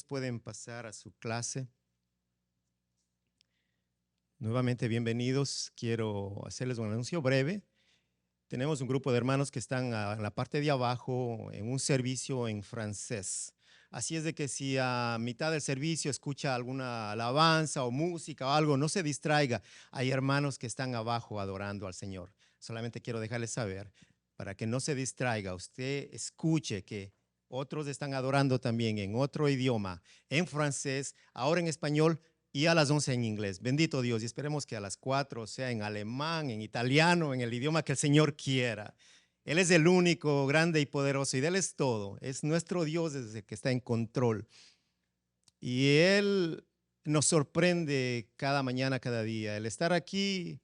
pueden pasar a su clase. Nuevamente bienvenidos. Quiero hacerles un anuncio breve. Tenemos un grupo de hermanos que están en la parte de abajo en un servicio en francés. Así es de que si a mitad del servicio escucha alguna alabanza o música o algo, no se distraiga. Hay hermanos que están abajo adorando al Señor. Solamente quiero dejarles saber, para que no se distraiga, usted escuche que otros están adorando también en otro idioma, en francés, ahora en español y a las 11 en inglés. Bendito Dios, y esperemos que a las 4 sea en alemán, en italiano, en el idioma que el Señor quiera. Él es el único, grande y poderoso, y de Él es todo. Es nuestro Dios desde que está en control. Y Él nos sorprende cada mañana, cada día. El estar aquí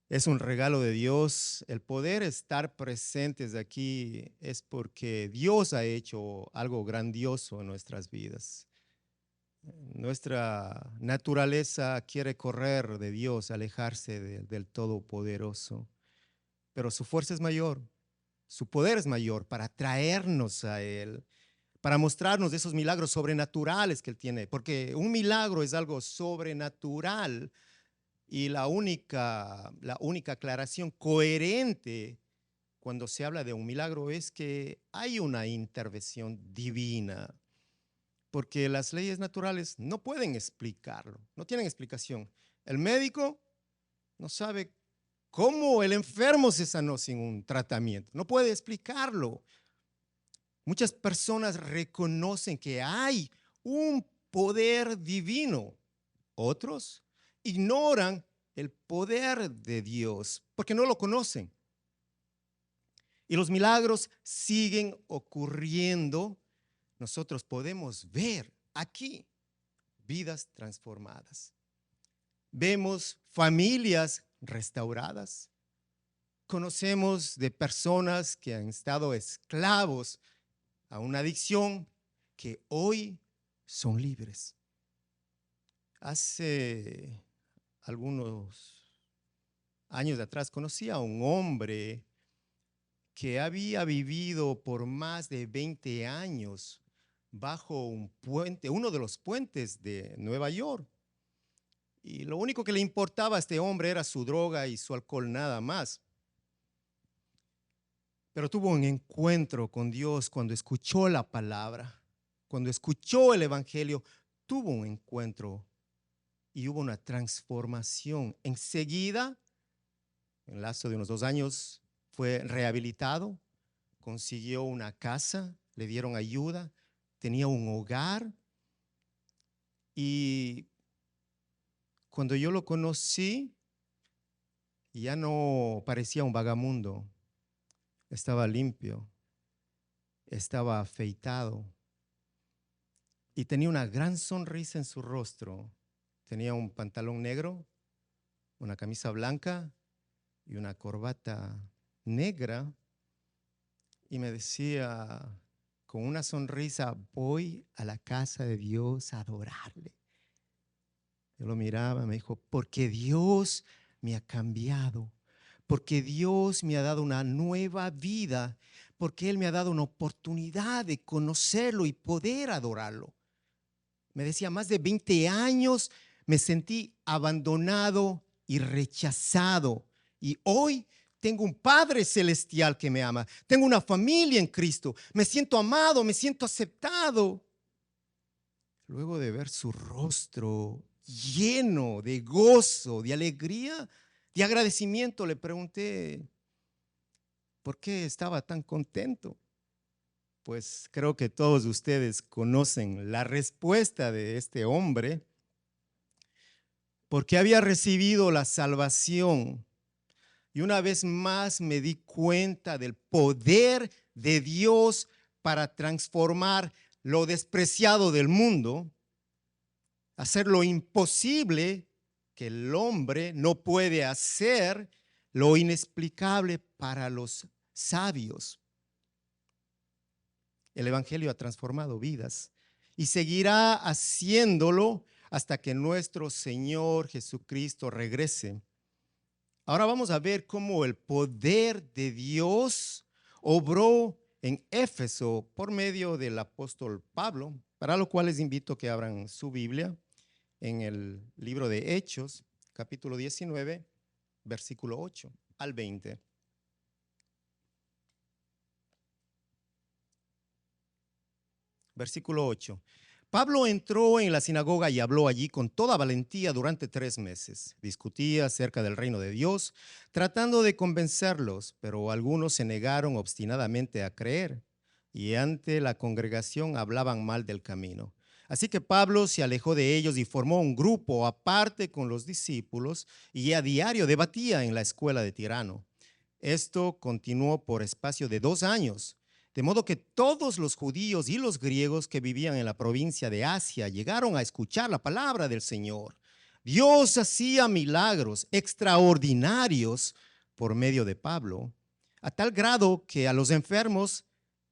es un regalo de Dios. El poder estar presentes aquí es porque Dios ha hecho algo grandioso en nuestras vidas. Nuestra naturaleza quiere correr de Dios, alejarse del Todopoderoso, pero su fuerza es mayor, su poder es mayor para traernos a Él, para mostrarnos esos milagros sobrenaturales que Él tiene, porque un milagro es algo sobrenatural y la única aclaración coherente cuando se habla de un milagro es que hay una intervención divina. Porque las leyes naturales no pueden explicarlo, no tienen explicación. El médico no sabe cómo el enfermo se sanó sin un tratamiento, no puede explicarlo. Muchas personas reconocen que hay un poder divino, otros ignoran el poder de Dios porque no lo conocen. Y los milagros siguen ocurriendo. Nosotros podemos ver aquí vidas transformadas. Vemos familias restauradas. Conocemos de personas que han estado esclavos a una adicción que hoy son libres. Hace algunos años atrás conocí a un hombre que había vivido por más de 20 años bajo un puente, uno de los puentes de Nueva York. Y lo único que le importaba a este hombre era su droga y su alcohol, nada más. Pero tuvo un encuentro con Dios cuando escuchó la palabra, cuando escuchó el evangelio, tuvo un encuentro y hubo una transformación. Enseguida, en el lapso de unos 2 años, fue rehabilitado, consiguió una casa, le dieron ayuda, tenía un hogar. Y cuando yo lo conocí, ya no parecía un vagamundo, estaba limpio, estaba afeitado y tenía una gran sonrisa en su rostro. Tenía un pantalón negro, una camisa blanca y una corbata negra, y me decía con una sonrisa: voy a la casa de Dios a adorarle. Yo lo miraba, me dijo: porque Dios me ha cambiado, porque Dios me ha dado una nueva vida, porque Él me ha dado una oportunidad de conocerlo y poder adorarlo. Me decía: más de 20 años me sentí abandonado y rechazado, y hoy tengo un Padre celestial que me ama, tengo una familia en Cristo, me siento amado, me siento aceptado. Luego de ver su rostro lleno de gozo, de alegría, de agradecimiento, le pregunté por qué estaba tan contento. Pues creo que todos ustedes conocen la respuesta de este hombre, porque había recibido la salvación. Y una vez más me di cuenta del poder de Dios para transformar lo despreciado del mundo, hacer lo imposible que el hombre no puede hacer, lo inexplicable para los sabios. El evangelio ha transformado vidas y seguirá haciéndolo hasta que nuestro Señor Jesucristo regrese. Ahora vamos a ver cómo el poder de Dios obró en Éfeso por medio del apóstol Pablo. Para lo cual les invito a que abran su Biblia en el libro de Hechos, capítulo 19, versículo 8 al 20. Versículo 8. Pablo entró en la sinagoga y habló allí con toda valentía durante 3 meses. Discutía acerca del reino de Dios, tratando de convencerlos, pero algunos se negaron obstinadamente a creer y ante la congregación hablaban mal del camino. Así que Pablo se alejó de ellos y formó un grupo aparte con los discípulos y a diario debatía en la escuela de Tirano. Esto continuó por espacio de 2 años. De modo que todos los judíos y los griegos que vivían en la provincia de Asia llegaron a escuchar la palabra del Señor. Dios hacía milagros extraordinarios por medio de Pablo, a tal grado que a los enfermos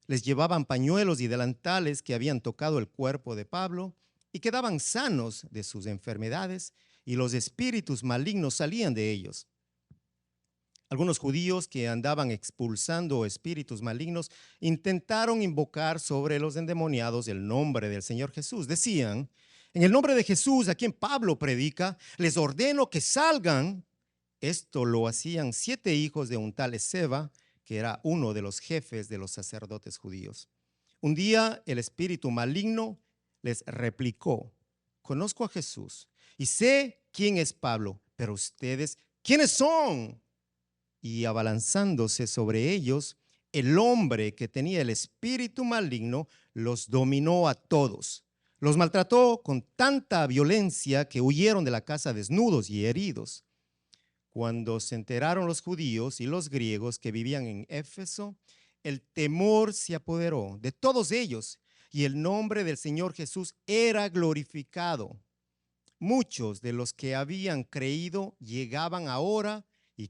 les llevaban pañuelos y delantales que habían tocado el cuerpo de Pablo y quedaban sanos de sus enfermedades, y los espíritus malignos salían de ellos. Algunos judíos que andaban expulsando espíritus malignos intentaron invocar sobre los endemoniados el nombre del Señor Jesús. Decían: en el nombre de Jesús, a quien Pablo predica, les ordeno que salgan. Esto lo hacían 7 hijos de un tal Esceva, que era uno de los jefes de los sacerdotes judíos. Un día el espíritu maligno les replicó: conozco a Jesús y sé quién es Pablo, pero ustedes, ¿quiénes son? Y abalanzándose sobre ellos, el hombre que tenía el espíritu maligno los dominó a todos. Los maltrató con tanta violencia que huyeron de la casa desnudos y heridos. Cuando se enteraron los judíos y los griegos que vivían en Éfeso, el temor se apoderó de todos ellos y el nombre del Señor Jesús era glorificado. Muchos de los que habían creído llegaban ahora y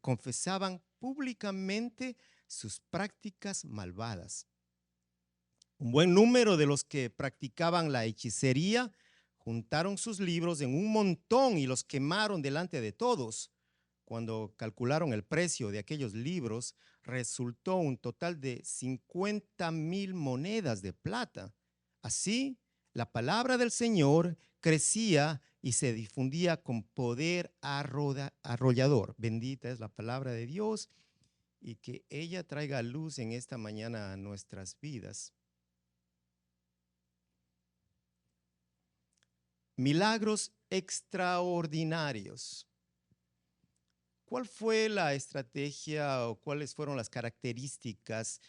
confesaban públicamente sus prácticas malvadas. Un buen número de los que practicaban la hechicería juntaron sus libros en un montón y los quemaron delante de todos. Cuando calcularon el precio de aquellos libros, resultó un total de 50,000 monedas de plata. Así, la palabra del Señor crecía y se difundía con poder arrollador. Bendita es la palabra de Dios, y que ella traiga luz en esta mañana a nuestras vidas. Milagros extraordinarios. ¿Cuál fue la estrategia o cuáles fueron las características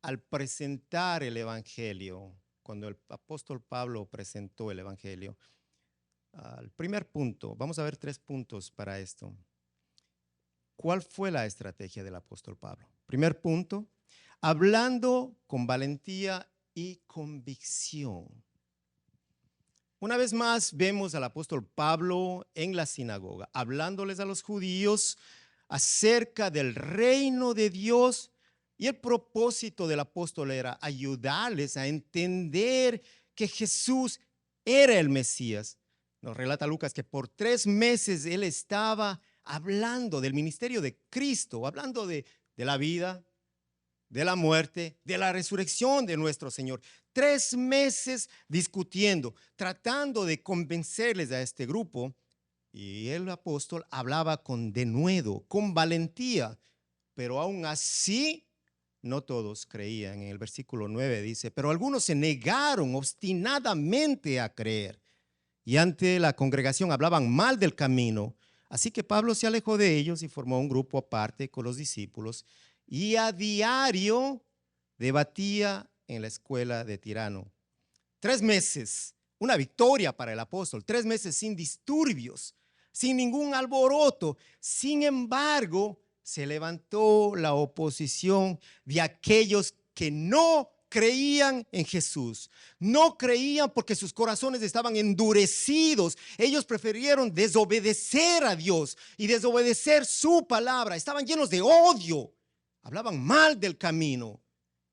al presentar el Evangelio? Cuando el apóstol Pablo presentó el Evangelio. El primer punto, vamos a ver 3 puntos para esto. ¿Cuál fue la estrategia del apóstol Pablo? Primer punto, hablando con valentía y convicción. Una vez más vemos al apóstol Pablo en la sinagoga, hablándoles a los judíos acerca del reino de Dios, y el propósito del apóstol era ayudarles a entender que Jesús era el Mesías. Nos relata Lucas que por 3 meses él estaba hablando del ministerio de Cristo, hablando de la vida, de la muerte, de la resurrección de nuestro Señor. 3 meses discutiendo, tratando de convencerles a este grupo, y el apóstol hablaba con denuedo, con valentía, pero aún así no todos creían. En el versículo 9 dice: pero algunos se negaron obstinadamente a creer y ante la congregación hablaban mal del camino. Así que Pablo se alejó de ellos y formó un grupo aparte con los discípulos, y a diario debatía en la escuela de Tirano. 3 meses, una victoria para el apóstol. 3 meses sin disturbios, sin ningún alboroto. Sin embargo, se levantó la oposición de aquellos que no creían en Jesús. No creían porque sus corazones estaban endurecidos. Ellos prefirieron desobedecer a Dios y desobedecer su palabra. Estaban llenos de odio. Hablaban mal del camino.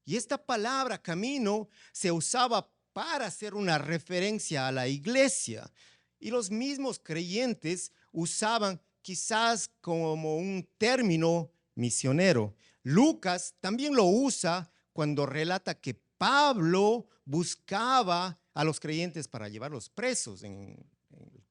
Y esta palabra camino se usaba para hacer una referencia a la iglesia. Y los mismos creyentes usaban quizás como un término misionero. Lucas también lo usa cuando relata que Pablo buscaba a los creyentes para llevarlos presos en el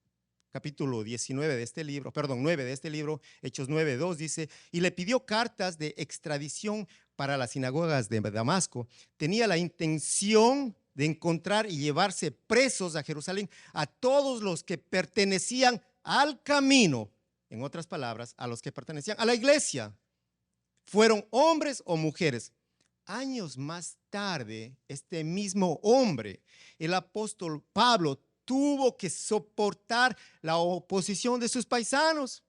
capítulo 19 de este libro, perdón, 9 de este libro, Hechos 9:2 dice, y le pidió cartas de extradición para las sinagogas de Damasco. Tenía la intención de encontrar y llevarse presos a Jerusalén a todos los que pertenecían al camino, en otras palabras, a los que pertenecían a la iglesia, fueron hombres o mujeres. Años más tarde, este mismo hombre, el apóstol Pablo, tuvo que soportar la oposición de sus paisanos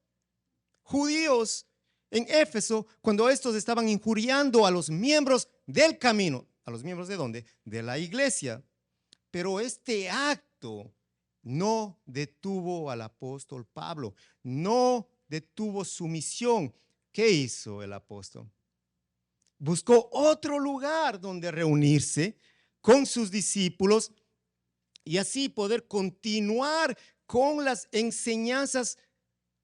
judíos en Éfeso cuando estos estaban injuriando a los miembros del camino. ¿A los miembros de dónde? De la iglesia. Pero este acto no detuvo al apóstol Pablo, no detuvo su misión. ¿Qué hizo el apóstol? Buscó otro lugar donde reunirse con sus discípulos y así poder continuar con las enseñanzas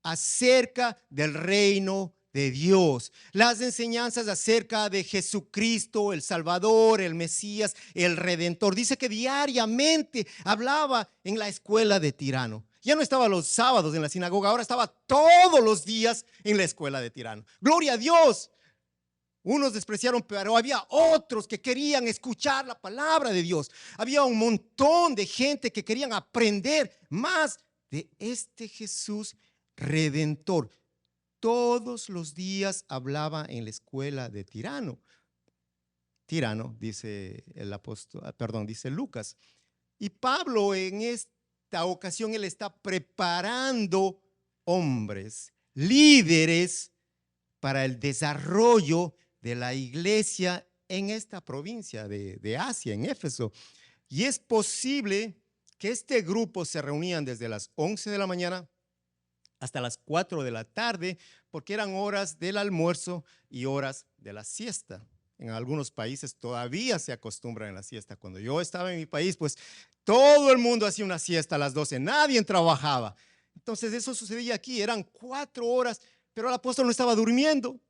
acerca del reino de Dios, las enseñanzas acerca de Jesucristo, el Salvador, el Mesías, el Redentor. Dice que diariamente hablaba en la escuela de Tirano. Ya no estaba los sábados en la sinagoga, ahora estaba todos los días en la escuela de Tirano. Gloria a Dios. Unos despreciaron, pero había otros que querían escuchar la palabra de Dios. Había un montón de gente que querían aprender más de este Jesús Redentor. Todos los días hablaba en la escuela de Tirano. Tirano, dice el apóstol, perdón, dice Lucas. Y Pablo en esta ocasión, él está preparando hombres, líderes para el desarrollo de la iglesia en esta provincia de Asia, en Éfeso. Y es posible que este grupo se reunían desde las 11 de la mañana hasta las 4 de la tarde, porque eran horas del almuerzo y horas de la siesta. En algunos países todavía se acostumbra en la siesta. Cuando yo estaba en mi país, pues todo el mundo hacía una siesta a las 12, nadie trabajaba. Entonces eso sucedía aquí, eran 4 horas, pero el apóstol no estaba durmiendo.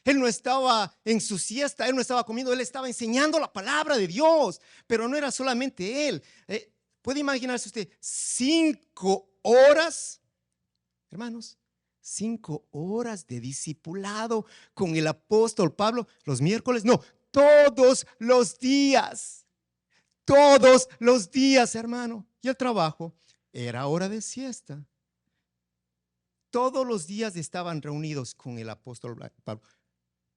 Él no estaba en su siesta, él no estaba comiendo, él estaba enseñando la palabra de Dios. Pero no era solamente él. ¿Puede imaginarse usted 5 horas, hermanos? 5 horas de discipulado con el apóstol Pablo los miércoles. No, todos los días. Todos los días, hermano. Y el trabajo era hora de siesta. Todos los días estaban reunidos con el apóstol Pablo.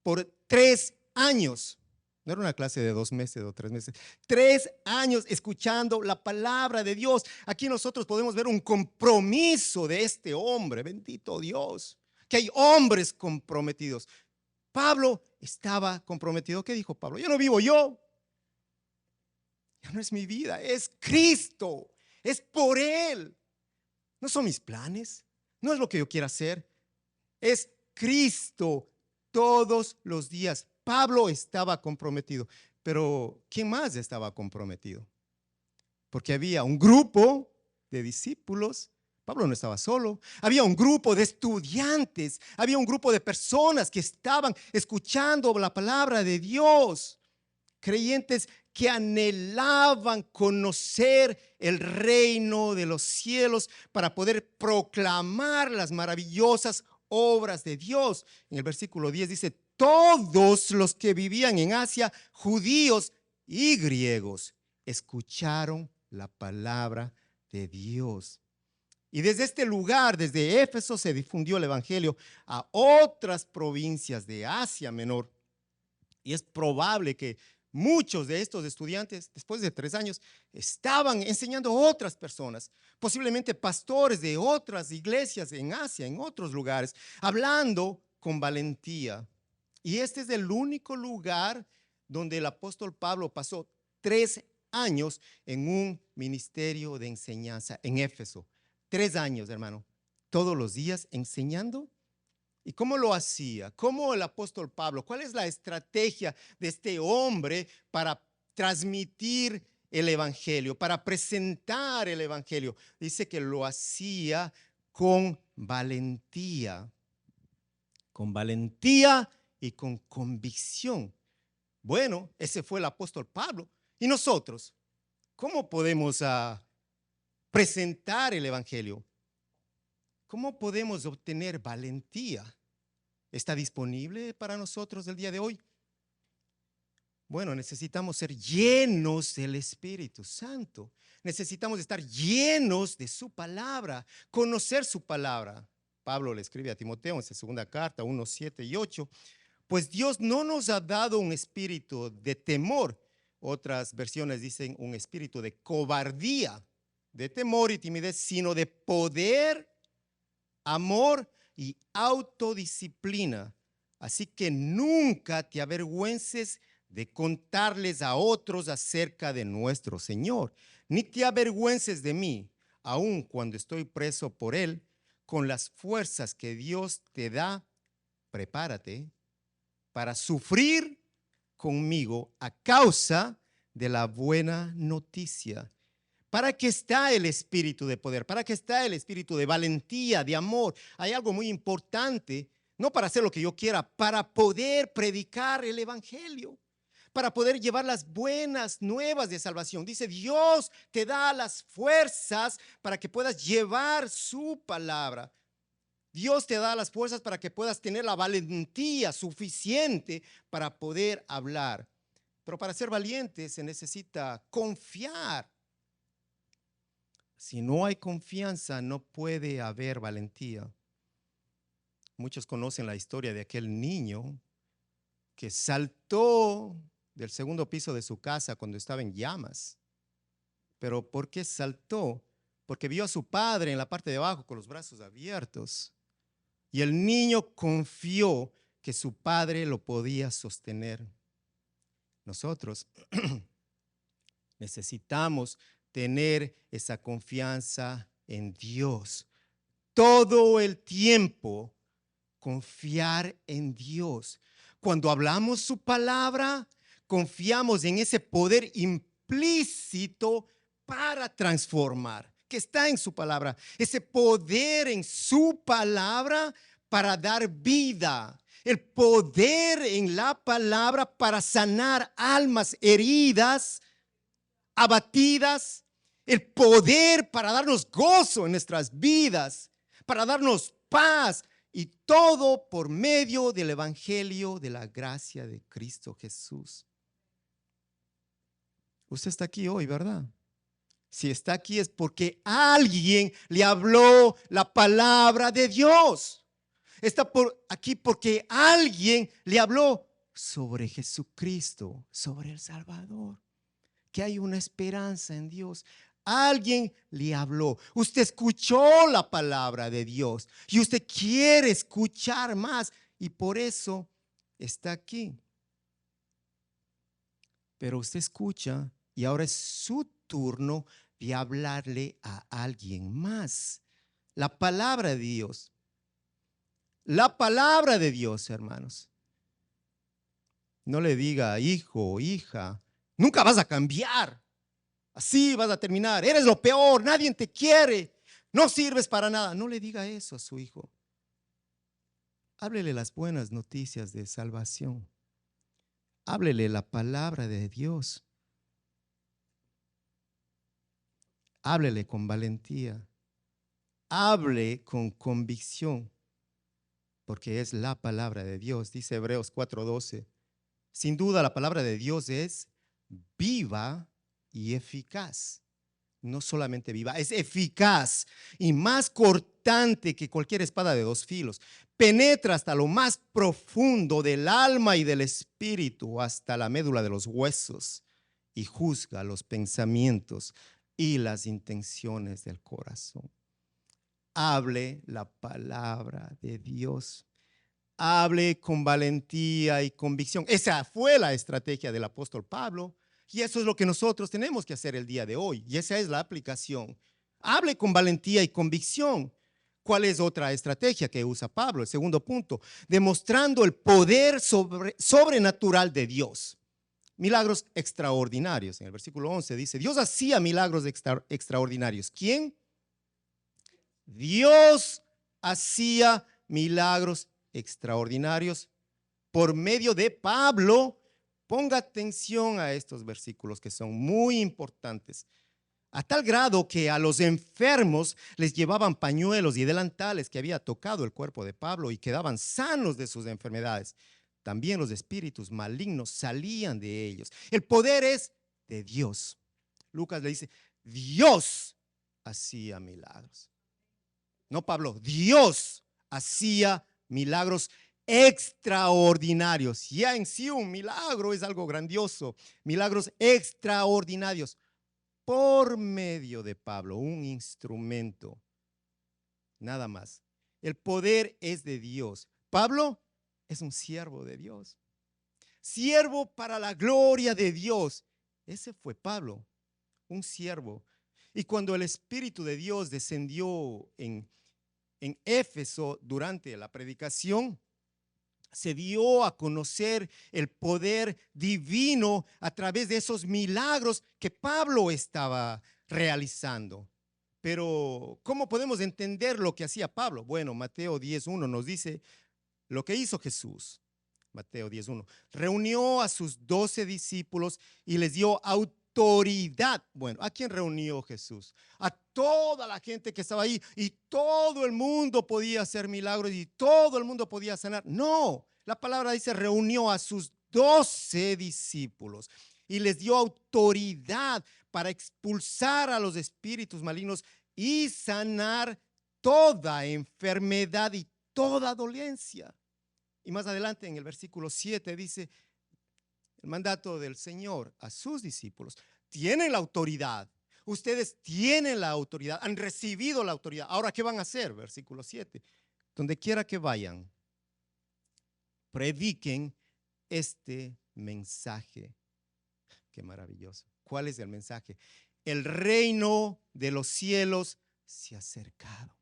Por 3 años, no era una clase de 2 meses o 3 meses, 3 años escuchando la palabra de Dios. Aquí nosotros podemos ver un compromiso de este hombre, bendito Dios, que hay hombres comprometidos. Pablo estaba comprometido. ¿Qué dijo Pablo? Ya no vivo yo, ya no es mi vida, es Cristo, es por Él. No son mis planes, no es lo que yo quiera hacer, es Cristo. Todos los días Pablo estaba comprometido. Pero ¿quién más estaba comprometido? Porque había un grupo de discípulos. Pablo no estaba solo. Había un grupo de estudiantes. Había un grupo de personas que estaban escuchando la palabra de Dios. Creyentes que anhelaban conocer el reino de los cielos para poder proclamar las maravillosas obras de Dios. En el versículo 10 dice, todos los que vivían en Asia, judíos y griegos, escucharon la palabra de Dios. Y desde este lugar, desde Éfeso, se difundió el evangelio a otras provincias de Asia Menor. Y es probable que muchos de estos estudiantes, después de 3 años, estaban enseñando a otras personas, posiblemente pastores de otras iglesias en Asia, en otros lugares, hablando con valentía. Y este es el único lugar donde el apóstol Pablo pasó 3 años en un ministerio de enseñanza en Éfeso. 3 años, hermano, todos los días enseñando. ¿Y cómo lo hacía? ¿Cómo el apóstol Pablo? ¿Cuál es la estrategia de este hombre para transmitir el evangelio, para presentar el evangelio? Dice que lo hacía con valentía y con convicción. Bueno, ese fue el apóstol Pablo. ¿Y nosotros? ¿Cómo podemos presentar el evangelio? ¿Cómo podemos obtener valentía? ¿Está disponible para nosotros el día de hoy? Bueno, necesitamos ser llenos del Espíritu Santo. Necesitamos estar llenos de su palabra, conocer su palabra. Pablo le escribe a Timoteo en su segunda carta, 1, 7 y 8. Pues Dios no nos ha dado un espíritu de temor. Otras versiones dicen un espíritu de cobardía, de temor y timidez, sino de poder, amor y autodisciplina. Así que nunca te avergüences de contarles a otros acerca de nuestro Señor, ni te avergüences de mí, aun cuando estoy preso por Él. Con las fuerzas que Dios te da, prepárate para sufrir conmigo a causa de la buena noticia. ¿Para qué está el espíritu de poder? ¿Para qué está el espíritu de valentía, de amor? Hay algo muy importante, no para hacer lo que yo quiera, para poder predicar el evangelio, para poder llevar las buenas nuevas de salvación. Dice, Dios te da las fuerzas para que puedas llevar su palabra. Dios te da las fuerzas para que puedas tener la valentía suficiente para poder hablar. Pero para ser valiente se necesita confiar. Si no hay confianza, no puede haber valentía. Muchos conocen la historia de aquel niño que saltó del segundo piso de su casa cuando estaba en llamas. ¿Pero por qué saltó? Porque vio a su padre en la parte de abajo con los brazos abiertos. Y el niño confió que su padre lo podía sostener. Nosotros necesitamos tener esa confianza en Dios. Todo el tiempo confiar en Dios. Cuando hablamos su palabra, confiamos en ese poder implícito para transformar, que está en su palabra. Ese poder en su palabra para dar vida. El poder en la palabra para sanar almas heridas, abatidas. El poder para darnos gozo en nuestras vidas, para darnos paz. Y todo por medio del evangelio de la gracia de Cristo Jesús. Usted está aquí hoy, ¿verdad? Si está aquí es porque alguien le habló la palabra de Dios. Está aquí porque alguien le habló sobre Jesucristo, sobre el Salvador, que hay una esperanza en Dios. Alguien le habló. Usted escuchó la palabra de Dios y usted quiere escuchar más y por eso está aquí. Pero usted escucha y ahora es su turno de hablarle a alguien más. La palabra de Dios. La palabra de Dios, hermanos. No le diga, hijo o hija, nunca vas a cambiar. Así vas a terminar. Eres lo peor, nadie te quiere. No sirves para nada. No le diga eso a su hijo. Háblele las buenas noticias de salvación. Háblele la palabra de Dios. Háblele con valentía. Hable con convicción, porque es la palabra de Dios. Dice Hebreos 4:12. Sin duda la palabra de Dios es viva y eficaz. No solamente viva, es eficaz y más cortante que cualquier espada de dos filos. Penetra hasta lo más profundo del alma y del espíritu, hasta la médula de los huesos, y juzga los pensamientos y las intenciones del corazón. Hable la palabra de Dios. Hable con valentía y convicción. Esa fue la estrategia del apóstol Pablo. Y eso es lo que nosotros tenemos que hacer el día de hoy. Y esa es la aplicación. Hable con valentía y convicción. ¿Cuál es otra estrategia que usa Pablo? El segundo punto, demostrando el poder sobrenatural de Dios. Milagros extraordinarios. En el versículo 11 dice, Dios hacía milagros extraordinarios. ¿Quién? Dios hacía milagros extraordinarios por medio de Pablo Ponga atención a estos versículos que son muy importantes. A tal grado que a los enfermos les llevaban pañuelos y delantales que había tocado el cuerpo de Pablo y quedaban sanos de sus enfermedades. También los espíritus malignos salían de ellos. El poder es de Dios. Lucas le dice, Dios hacía milagros. No Pablo, Dios hacía milagros extraordinarios. Ya en sí un milagro es algo grandioso. Milagros extraordinarios por medio de Pablo, un instrumento, nada más. El poder es de Dios. Pablo es un siervo de Dios. Siervo para la gloria de Dios. Ese fue Pablo, un siervo. Y cuando el Espíritu de Dios descendió en Éfeso durante la predicación, se dio a conocer el poder divino a través de esos milagros que Pablo estaba realizando. Pero, ¿cómo podemos entender lo que hacía Pablo? Bueno, Mateo 10:1 nos dice lo que hizo Jesús. Mateo 10:1. Reunió a sus 12 discípulos y les dio autoridad. Bueno, ¿a quién reunió Jesús? A toda la gente que estaba ahí, y todo el mundo podía hacer milagros y todo el mundo podía sanar. No, la palabra dice reunió a sus 12 discípulos y les dio autoridad para expulsar a los espíritus malignos y sanar toda enfermedad y toda dolencia. Y más adelante en el versículo 7 dice, el mandato del Señor a sus discípulos: tienen la autoridad, ustedes tienen la autoridad, han recibido la autoridad. Ahora, ¿qué van a hacer? Versículo 7, donde quiera que vayan, prediquen este mensaje. Qué maravilloso. ¿Cuál es el mensaje? El reino de los cielos se ha acercado.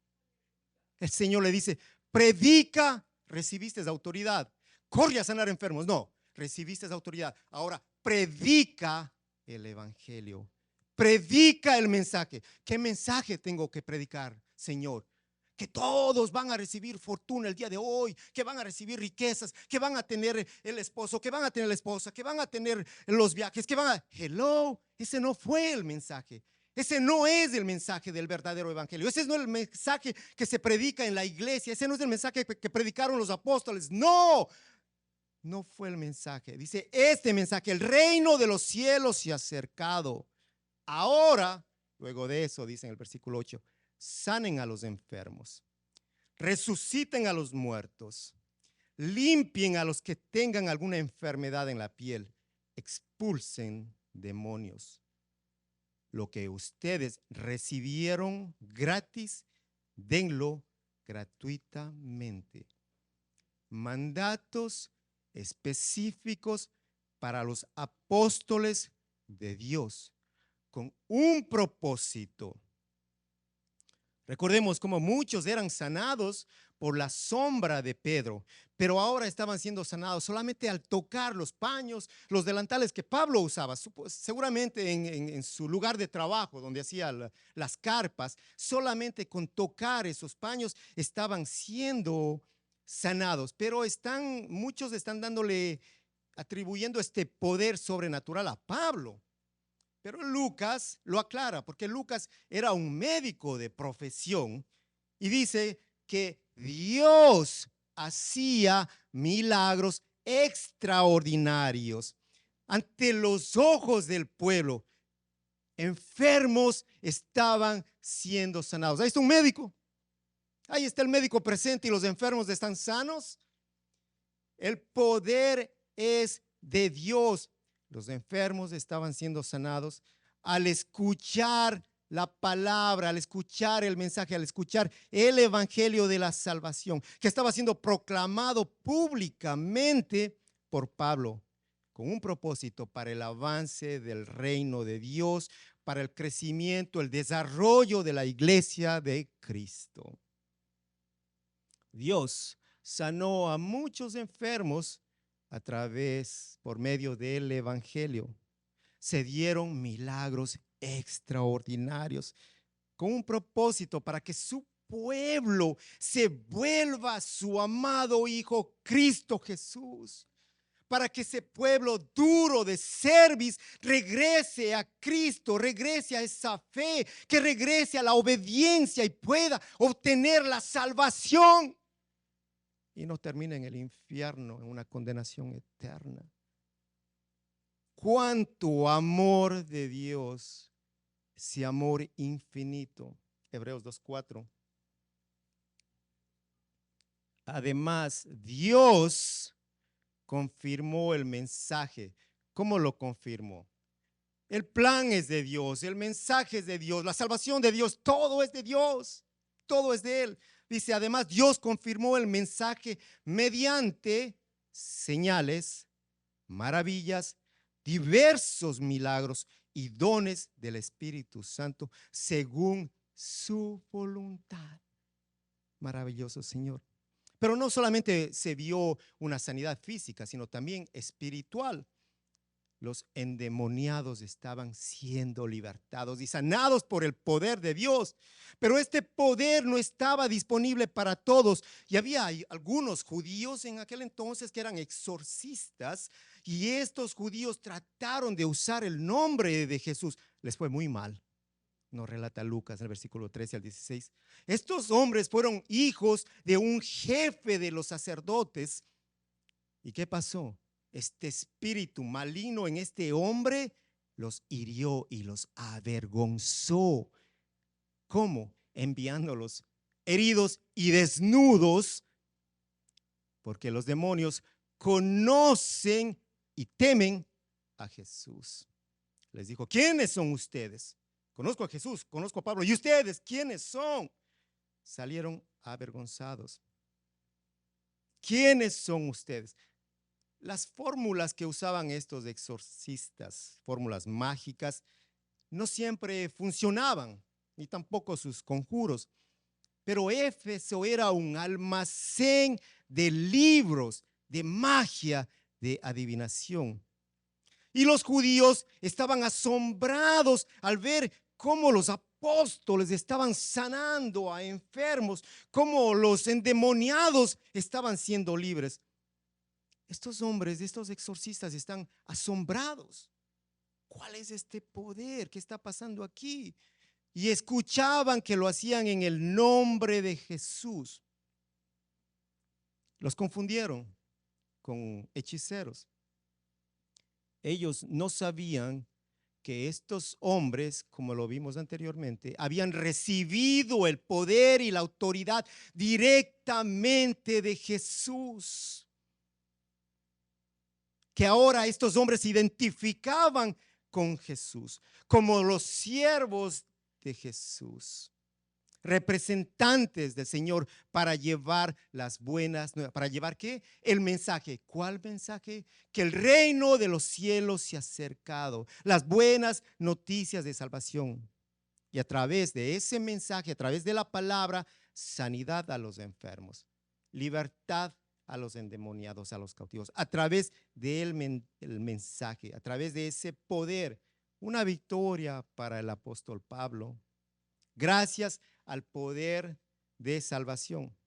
El Señor le dice, predica. Recibiste esa autoridad. Corre a sanar enfermos. No, recibiste esa autoridad. Ahora predica el evangelio. Predica el mensaje. ¿Qué mensaje tengo que predicar, Señor? Que todos van a recibir fortuna el día de hoy, que van a recibir riquezas, que van a tener el esposo, que van a tener la esposa, que van a tener los viajes, que van a... Hello, ese no fue el mensaje. Ese no es el mensaje del verdadero evangelio. Ese no es el mensaje que se predica en la iglesia. Ese no es el mensaje que predicaron los apóstoles. No, no fue el mensaje. Dice este mensaje: el reino de los cielos se ha acercado. Ahora, luego de eso, dice en el versículo 8, sanen a los enfermos, resuciten a los muertos, limpien a los que tengan alguna enfermedad en la piel, expulsen demonios. Lo que ustedes recibieron gratis, denlo gratuitamente. Mandatos específicos para los apóstoles de Dios, con un propósito. Recordemos cómo muchos eran sanados por la sombra de Pedro, pero ahora estaban siendo sanados solamente al tocar los paños, los delantales que Pablo usaba, seguramente en su lugar de trabajo, donde hacía las carpas. Solamente con tocar esos paños estaban siendo sanados, pero muchos están atribuyendo este poder sobrenatural a Pablo. Pero Lucas lo aclara, porque Lucas era un médico de profesión y dice que Dios hacía milagros extraordinarios ante los ojos del pueblo. Enfermos estaban siendo sanados. Ahí está un médico. Ahí está el médico presente y los enfermos están sanos. El poder es de Dios. Los enfermos estaban siendo sanados al escuchar la palabra, al escuchar el mensaje, al escuchar el evangelio de la salvación, que estaba siendo proclamado públicamente por Pablo, con un propósito: para el avance del reino de Dios, para el crecimiento, el desarrollo de la iglesia de Cristo. Dios sanó a muchos enfermos por medio del evangelio. Se dieron milagros extraordinarios con un propósito: para que su pueblo se vuelva a su amado Hijo Cristo Jesús, para que ese pueblo duro de cerviz regrese a Cristo, regrese a esa fe, que regrese a la obediencia y pueda obtener la salvación y no termine en el infierno, en una condenación eterna. Cuánto amor de Dios, ese amor infinito. Hebreos 2:4. Además, Dios confirmó el mensaje. ¿Cómo lo confirmó? El plan es de Dios, el mensaje es de Dios, la salvación de Dios, todo es de Dios, todo es de Él. Dice, además, Dios confirmó el mensaje mediante señales, maravillas, diversos milagros y dones del Espíritu Santo según su voluntad. Maravilloso, Señor. Pero no solamente se vio una sanidad física, sino también espiritual. Los endemoniados estaban siendo libertados y sanados por el poder de Dios. Pero este poder no estaba disponible para todos. Y había algunos judíos en aquel entonces que eran exorcistas, y estos judíos trataron de usar el nombre de Jesús. Les fue muy mal. Nos relata Lucas en el versículo 13 al 16. Estos hombres fueron hijos de un jefe de los sacerdotes. ¿Y qué pasó? Este espíritu maligno en este hombre los hirió y los avergonzó. ¿Cómo? Enviándolos heridos y desnudos, porque los demonios conocen y temen a Jesús. Les dijo, ¿quiénes son ustedes? Conozco a Jesús, conozco a Pablo. ¿Y ustedes quiénes son? Salieron avergonzados. ¿Quiénes son ustedes? Las fórmulas que usaban estos exorcistas, fórmulas mágicas, no siempre funcionaban, ni tampoco sus conjuros. Pero Éfeso era un almacén de libros, de magia, de adivinación. Y los judíos estaban asombrados al ver cómo los apóstoles estaban sanando a enfermos, cómo los endemoniados estaban siendo libres. Estos hombres, estos exorcistas están asombrados. ¿Cuál es este poder? ¿Qué está pasando aquí? Y escuchaban que lo hacían en el nombre de Jesús. Los confundieron con hechiceros. Ellos no sabían que estos hombres, como lo vimos anteriormente, habían recibido el poder y la autoridad directamente de Jesús. Que ahora estos hombres se identificaban con Jesús como los siervos de Jesús, representantes del Señor para llevar las buenas nuevas. ¿Para llevar qué? El mensaje. ¿Cuál mensaje? Que el reino de los cielos se ha acercado, las buenas noticias de salvación. Y a través de ese mensaje, a través de la palabra, sanidad a los enfermos, libertad a los endemoniados, a los cautivos, a través del mensaje, a través de ese poder, una victoria para el apóstol Pablo, gracias al poder de salvación.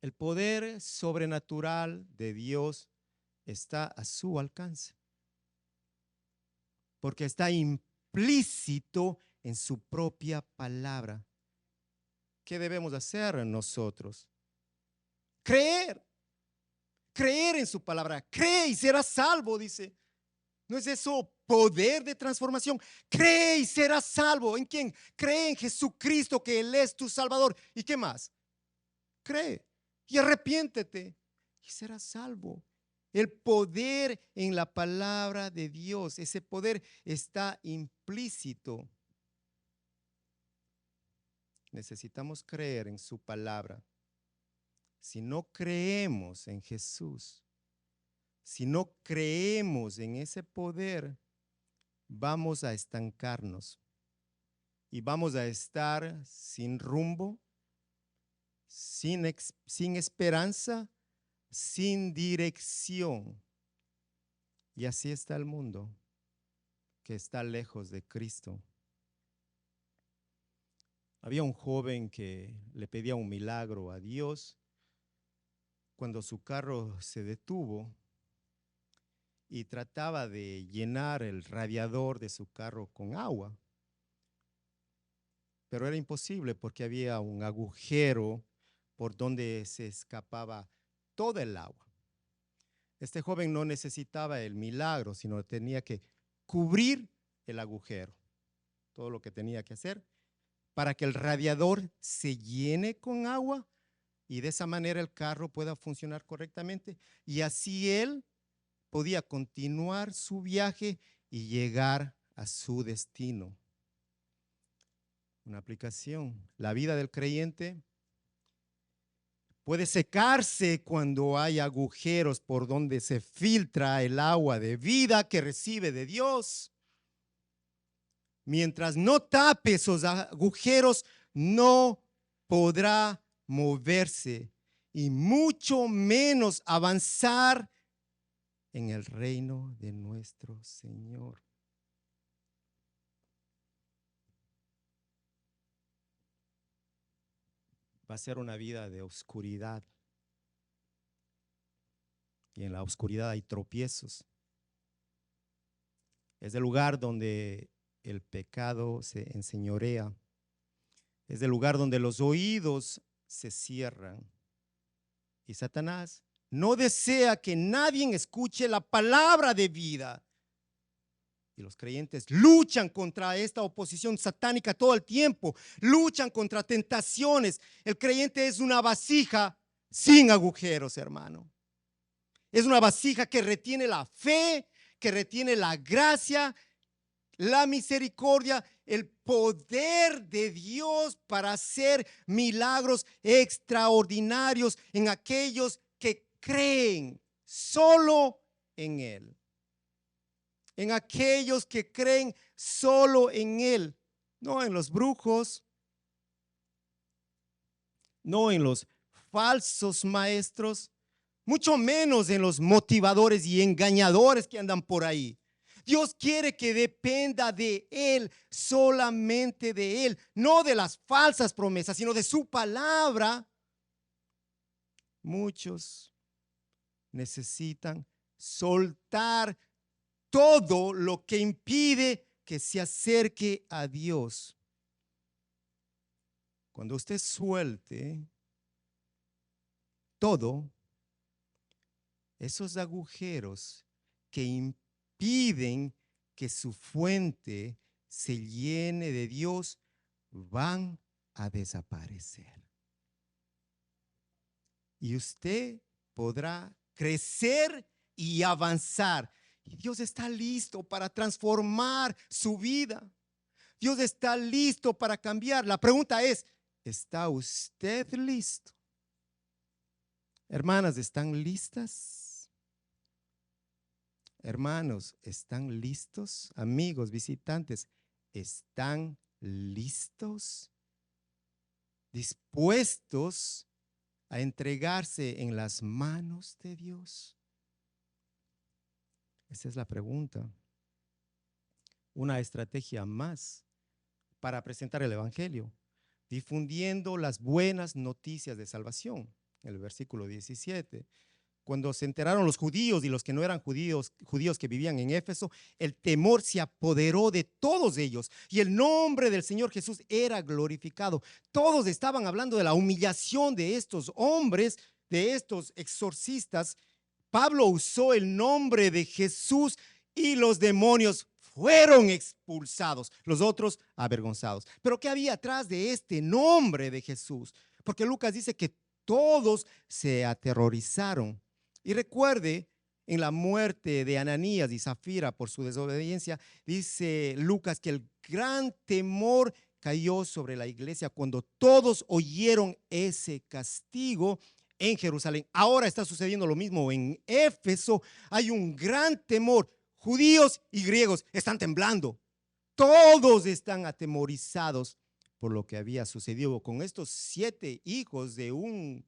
El poder sobrenatural de Dios está a su alcance, porque está implícito en su propia palabra. ¿Qué debemos hacer nosotros? Creer en su palabra. Cree y serás salvo, dice. ¿No es eso poder de transformación? Cree y serás salvo. ¿En quién? Cree en Jesucristo, que Él es tu Salvador. ¿Y qué más? Cree y arrepiéntete y serás salvo. El poder en la palabra de Dios, ese poder está implícito. Necesitamos creer en su palabra. Si no creemos en Jesús, si no creemos en ese poder, vamos a estancarnos y vamos a estar sin rumbo, sin esperanza, sin dirección. Y así está el mundo, que está lejos de Cristo. Había un joven que le pedía un milagro a Dios cuando su carro se detuvo y trataba de llenar el radiador de su carro con agua. Pero era imposible porque había un agujero por donde se escapaba todo el agua. Este joven no necesitaba el milagro, sino tenía que cubrir el agujero. Todo lo que tenía que hacer para que el radiador se llene con agua y de esa manera el carro pueda funcionar correctamente. Y así él podía continuar su viaje y llegar a su destino. Una aplicación. La vida del creyente puede secarse cuando hay agujeros por donde se filtra el agua de vida que recibe de Dios. Mientras no tape esos agujeros, no podrá moverse y mucho menos avanzar en el reino de nuestro Señor. Va a ser una vida de oscuridad. Y en la oscuridad hay tropiezos. Es el lugar donde el pecado se enseñorea. Es el lugar donde los oídos se cierran. Y Satanás no desea que nadie escuche la palabra de vida. Y los creyentes luchan contra esta oposición satánica todo el tiempo. Luchan contra tentaciones. El creyente es una vasija sin agujeros, hermano. Es una vasija que retiene la fe, que retiene la gracia, la misericordia, el poder de Dios para hacer milagros extraordinarios en aquellos que creen solo en Él. En aquellos que creen solo en Él, no en los brujos, no en los falsos maestros, mucho menos en los motivadores y engañadores que andan por ahí. Dios quiere que dependa de Él, solamente de Él, no de las falsas promesas, sino de su palabra. Muchos necesitan soltar todo lo que impide que se acerque a Dios. Cuando usted suelte todo, esos agujeros que impiden que su fuente se llene de Dios van a desaparecer. Y usted podrá crecer y avanzar. Y Dios está listo para transformar su vida. Dios está listo para cambiar. La pregunta es, ¿está usted listo? Hermanas, ¿están listas? Hermanos, ¿están listos? Amigos, visitantes, ¿están listos? ¿Dispuestos a entregarse en las manos de Dios? Esa es la pregunta. Una estrategia más para presentar el Evangelio, difundiendo las buenas noticias de salvación. El versículo 17. Cuando se enteraron los judíos y los que no eran judíos que vivían en Éfeso, el temor se apoderó de todos ellos y el nombre del Señor Jesús era glorificado. Todos estaban hablando de la humillación de estos hombres, de estos exorcistas. Pablo usó el nombre de Jesús y los demonios fueron expulsados, los otros avergonzados. Pero ¿qué había atrás de este nombre de Jesús? Porque Lucas dice que todos se aterrorizaron. Y recuerde, en la muerte de Ananías y Zafira por su desobediencia, dice Lucas que el gran temor cayó sobre la iglesia cuando todos oyeron ese castigo en Jerusalén. Ahora está sucediendo lo mismo en Éfeso. Hay un gran temor. Judíos y griegos están temblando. Todos están atemorizados por lo que había sucedido con estos 7 hijos de un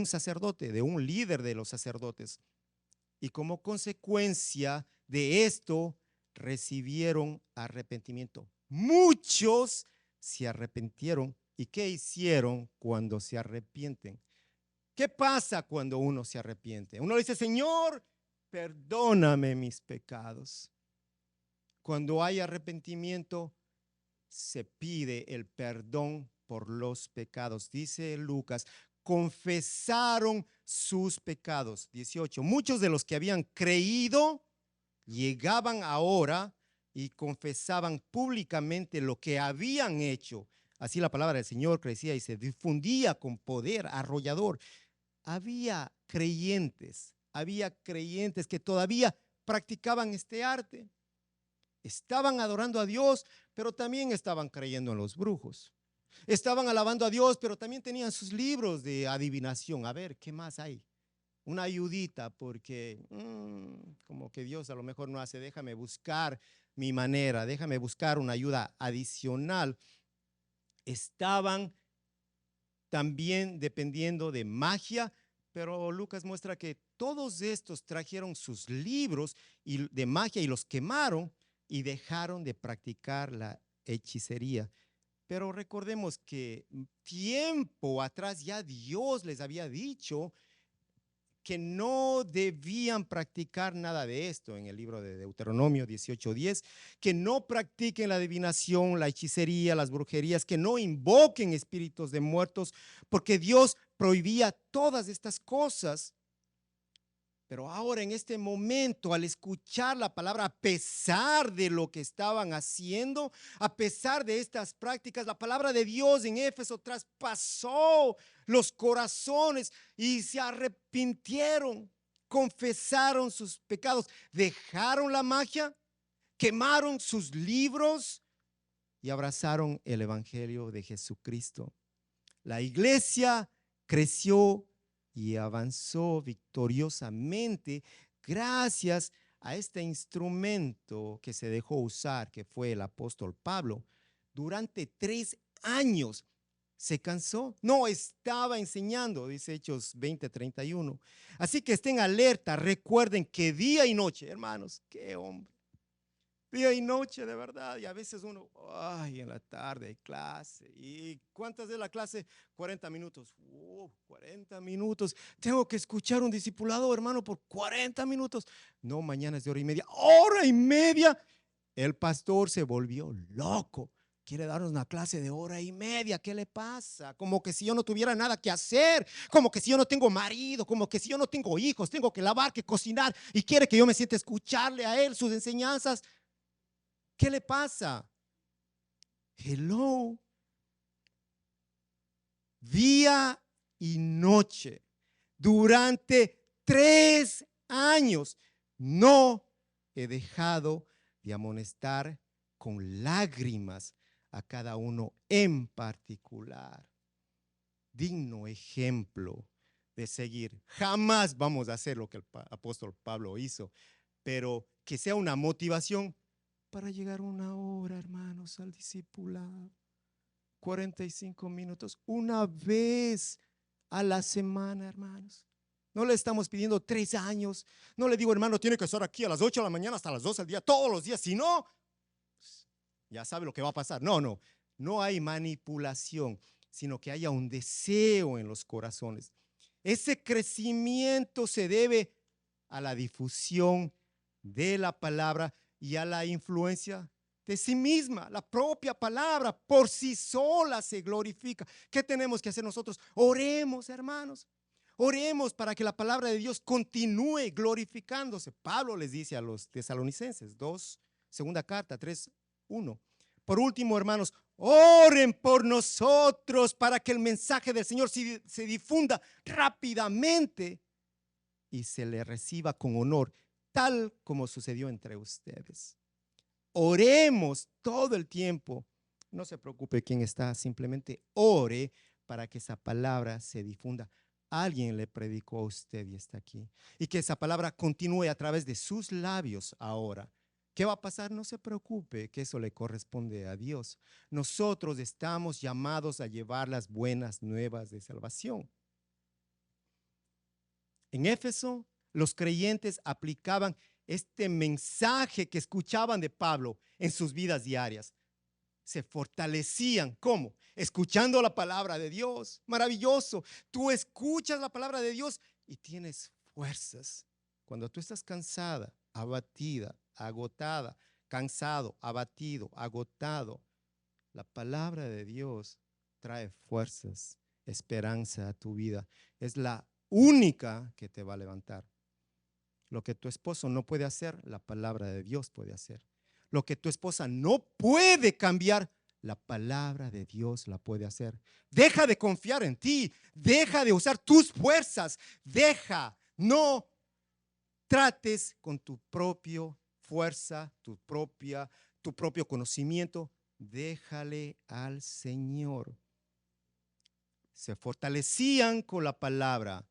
sacerdote, de un líder de los sacerdotes. Y como consecuencia de esto, recibieron arrepentimiento. Muchos se arrepintieron. ¿Y qué hicieron cuando se arrepienten? ¿Qué pasa cuando uno se arrepiente? Uno dice, Señor, perdóname mis pecados. Cuando hay arrepentimiento, se pide el perdón por los pecados. Dice Lucas, confesaron sus pecados. 18. Muchos de los que habían creído llegaban ahora y confesaban públicamente lo que habían hecho. Así la palabra del Señor crecía y se difundía con poder arrollador. Había creyentes que todavía practicaban este arte. Estaban adorando a Dios, pero también estaban creyendo en los brujos. Estaban alabando a Dios, pero también tenían sus libros de adivinación. A ver, ¿qué más hay? Una ayudita, porque como que Dios a lo mejor no hace. Déjame buscar mi manera, déjame buscar una ayuda adicional. Estaban también dependiendo de magia, pero Lucas muestra que todos estos trajeron sus libros de magia y los quemaron y dejaron de practicar la hechicería. Pero recordemos que tiempo atrás ya Dios les había dicho que no debían practicar nada de esto en el libro de Deuteronomio 18:10, que no practiquen la adivinación, la hechicería, las brujerías, que no invoquen espíritus de muertos, porque Dios prohibía todas estas cosas. Pero ahora en este momento, al escuchar la palabra, a pesar de lo que estaban haciendo, a pesar de estas prácticas, la palabra de Dios en Éfeso traspasó los corazones y se arrepintieron, confesaron sus pecados, dejaron la magia, quemaron sus libros y abrazaron el evangelio de Jesucristo. La iglesia creció y avanzó victoriosamente gracias a este instrumento que se dejó usar, que fue el apóstol Pablo. Durante 3 años se cansó, no estaba enseñando, dice Hechos 20:31. Así que estén alerta, recuerden que día y noche, hermanos, qué hombre. Día y noche, de verdad. Y a veces uno, ay, en la tarde hay clase. ¿Y cuántas de la clase? 40 minutos. 40 minutos. Tengo que escuchar un discipulado, hermano, por 40 minutos. No, mañana es de hora y media. ¡Hora y media! El pastor se volvió loco. Quiere darnos una clase de hora y media. ¿Qué le pasa? Como que si yo no tuviera nada que hacer. Como que si yo no tengo marido. Como que si yo no tengo hijos. Tengo que lavar, que cocinar. Y quiere que yo me siente a escucharle a él sus enseñanzas. ¿Qué le pasa? Hello. Día y noche. Durante 3 años no he dejado de amonestar con lágrimas a cada uno en particular. Digno ejemplo de seguir. Jamás vamos a hacer lo que el apóstol Pablo hizo, pero que sea una motivación para llegar 1 hora, hermanos, al discipulado. 45 minutos, una vez a la semana, hermanos. No le estamos pidiendo 3 años. No le digo, hermano, tiene que estar aquí a las 8 de la mañana hasta las 12 del día, todos los días. Si no, ya sabe lo que va a pasar. No hay manipulación, sino que haya un deseo en los corazones. Ese crecimiento se debe a la difusión de la palabra y a la influencia de sí misma. La propia palabra por sí sola se glorifica. ¿Qué tenemos que hacer nosotros? Oremos, hermanos. Oremos para que la palabra de Dios continúe glorificándose. Pablo les dice a los tesalonicenses, segunda carta 3:1. Por último, hermanos, oren por nosotros para que el mensaje del Señor se difunda rápidamente y se le reciba con honor, tal como sucedió entre ustedes. Oremos todo el tiempo. No se preocupe quién está, simplemente ore para que esa palabra se difunda. Alguien le predicó a usted y está aquí. Y que esa palabra continúe a través de sus labios ahora. ¿Qué va a pasar? No se preocupe, que eso le corresponde a Dios. Nosotros estamos llamados a llevar las buenas nuevas de salvación. En Éfeso, los creyentes aplicaban este mensaje que escuchaban de Pablo en sus vidas diarias. se fortalecían. ¿Cómo? Escuchando la palabra de Dios. Maravilloso. Tú escuchas la palabra de Dios y tienes fuerzas. Cuando tú estás cansada, abatida, agotada, cansado, abatido, agotado, la palabra de Dios trae fuerzas, esperanza a tu vida. Es la única que te va a levantar. Lo que tu esposo no puede hacer, la palabra de Dios puede hacer. Lo que tu esposa no puede cambiar, la palabra de Dios la puede hacer. Deja de confiar en ti, deja de usar tus fuerzas, no trates con tu propia fuerza, tu propio conocimiento, déjale al Señor. Se fortalecían con la palabra,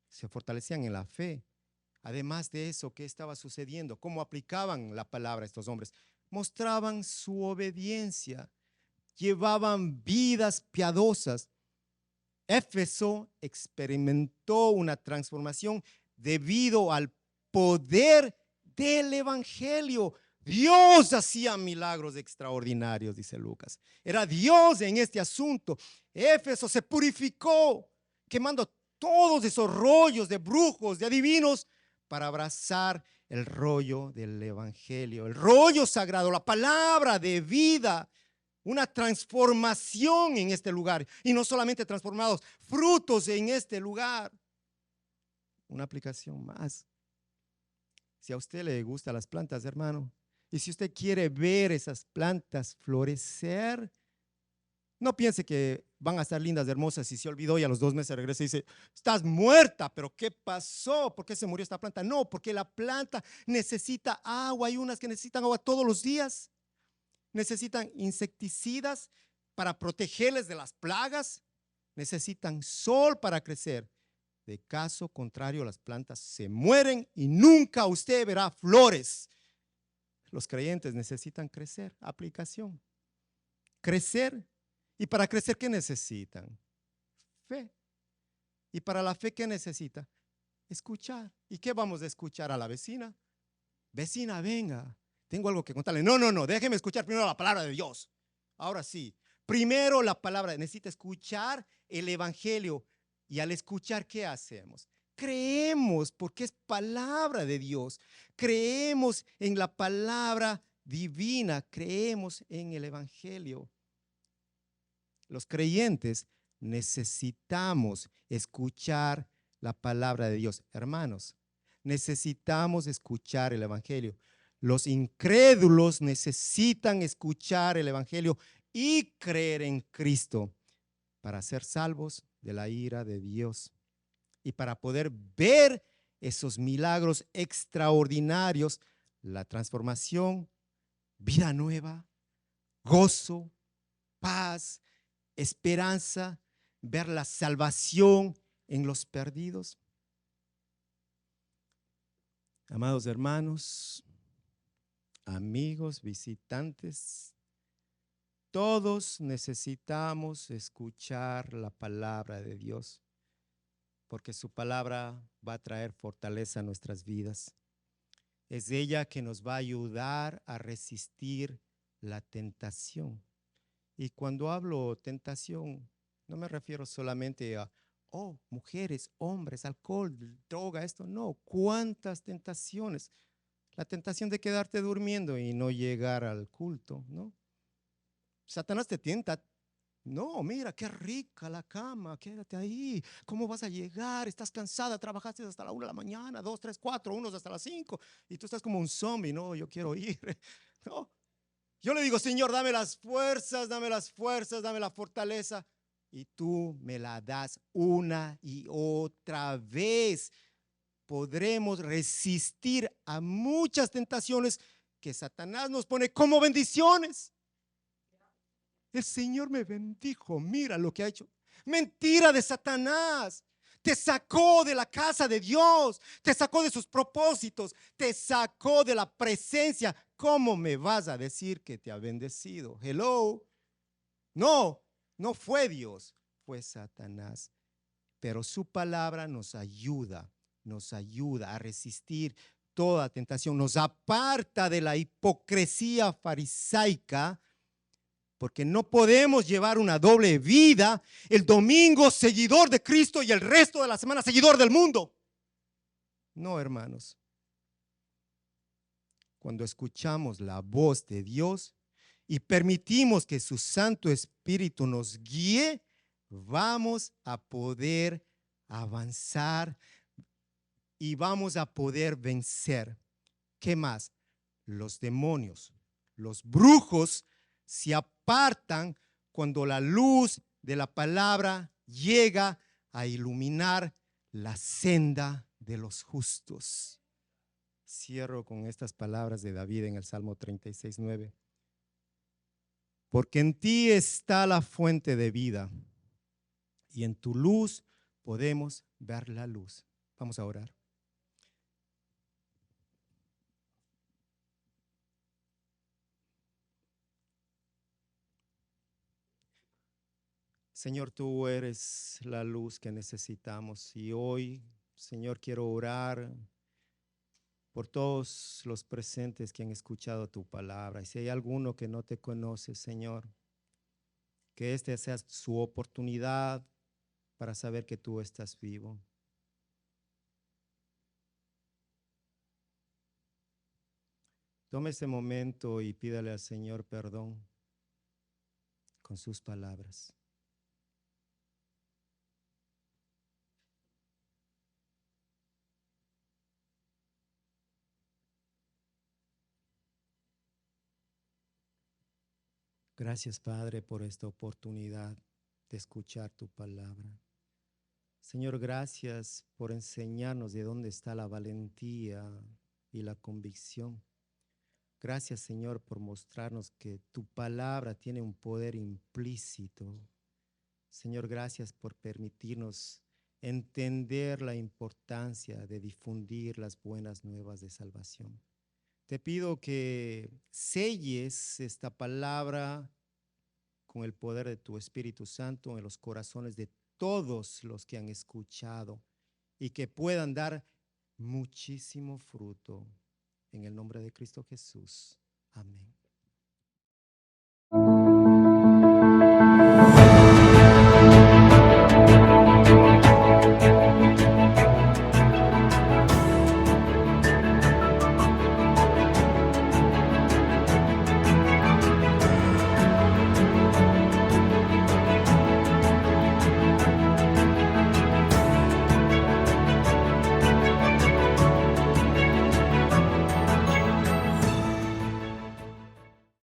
se fortalecían en la fe. Además de eso, ¿qué estaba sucediendo? ¿Cómo aplicaban la palabra estos hombres? Mostraban su obediencia, llevaban vidas piadosas. Éfeso experimentó una transformación debido al poder del evangelio. Dios hacía milagros extraordinarios, dice Lucas. Era Dios en este asunto. Éfeso se purificó, quemando todos esos rollos de brujos, de adivinos, para abrazar el rollo del evangelio, el rollo sagrado, la palabra de vida. Una transformación en este lugar. Y no solamente transformados, frutos en este lugar. Una aplicación más. Si a usted le gustan las plantas, hermano, y si usted quiere ver esas plantas florecer, no piense que van a estar lindas, hermosas, y se olvidó y a los 2 meses regresa y dice, estás muerta, pero ¿qué pasó? ¿Por qué se murió esta planta? No, porque la planta necesita agua. Hay unas que necesitan agua todos los días. Necesitan insecticidas para protegerles de las plagas. Necesitan sol para crecer. De caso contrario, las plantas se mueren y nunca usted verá flores. Los creyentes necesitan crecer. Aplicación. Crecer. ¿Y para crecer qué necesitan? Fe. ¿Y para la fe qué necesita? Escuchar. ¿Y qué vamos a escuchar a la vecina? Vecina, venga, tengo algo que contarle. No, déjeme escuchar primero la palabra de Dios. Ahora sí, primero la palabra. Necesita escuchar el evangelio. Y al escuchar, ¿qué hacemos? Creemos, porque es palabra de Dios. Creemos en la palabra divina. Creemos en el evangelio. Los creyentes necesitamos escuchar la palabra de Dios. Hermanos, necesitamos escuchar el evangelio. Los incrédulos necesitan escuchar el evangelio y creer en Cristo para ser salvos de la ira de Dios y para poder ver esos milagros extraordinarios, la transformación, vida nueva, gozo, paz, esperanza, ver la salvación en los perdidos. Amados hermanos, amigos, visitantes, todos necesitamos escuchar la palabra de Dios, porque su palabra va a traer fortaleza a nuestras vidas. Es ella que nos va a ayudar a resistir la tentación. Y cuando hablo tentación, no me refiero solamente a, mujeres, hombres, alcohol, droga, esto. No, cuántas tentaciones. La tentación de quedarte durmiendo y no llegar al culto, ¿no? Satanás te tienta. No, mira, qué rica la cama, quédate ahí. ¿Cómo vas a llegar? Estás cansada, trabajaste hasta la 1 de la mañana, 2, 3, 4, unos hasta las 5. Y tú estás como un zombie. No, yo quiero ir. No. Yo le digo, Señor, dame las fuerzas, dame la fortaleza. Y tú me la das una y otra vez. Podremos resistir a muchas tentaciones que Satanás nos pone como bendiciones. El Señor me bendijo, mira lo que ha hecho. Mentira de Satanás. Te sacó de la casa de Dios, te sacó de sus propósitos, te sacó de la presencia. ¿Cómo me vas a decir que te ha bendecido? Hello. No fue Dios, fue Satanás. Pero su palabra nos ayuda a resistir toda tentación, nos aparta de la hipocresía farisaica Porque no podemos llevar una doble vida, el domingo seguidor de Cristo y el resto de la semana seguidor del mundo. No, hermanos. Cuando escuchamos la voz de Dios y permitimos que su Santo Espíritu nos guíe, vamos a poder avanzar y vamos a poder vencer. ¿Qué más? Los demonios, los brujos se apartan cuando la luz de la palabra llega a iluminar la senda de los justos. Cierro con estas palabras de David en el Salmo 36:9. Porque en ti está la fuente de vida y en tu luz podemos ver la luz. Vamos a orar. Señor, tú eres la luz que necesitamos y hoy, Señor, quiero orar por todos los presentes que han escuchado tu palabra. Y si hay alguno que no te conoce, Señor, que esta sea su oportunidad para saber que tú estás vivo. Tome este momento y pídale al Señor perdón con sus palabras. Gracias, Padre, por esta oportunidad de escuchar tu palabra. Señor, gracias por enseñarnos de dónde está la valentía y la convicción. Gracias, Señor, por mostrarnos que tu palabra tiene un poder implícito. Señor, gracias por permitirnos entender la importancia de difundir las buenas nuevas de salvación. Te pido que selles esta palabra con el poder de tu Espíritu Santo en los corazones de todos los que han escuchado y que puedan dar muchísimo fruto. En el nombre de Cristo Jesús. Amén.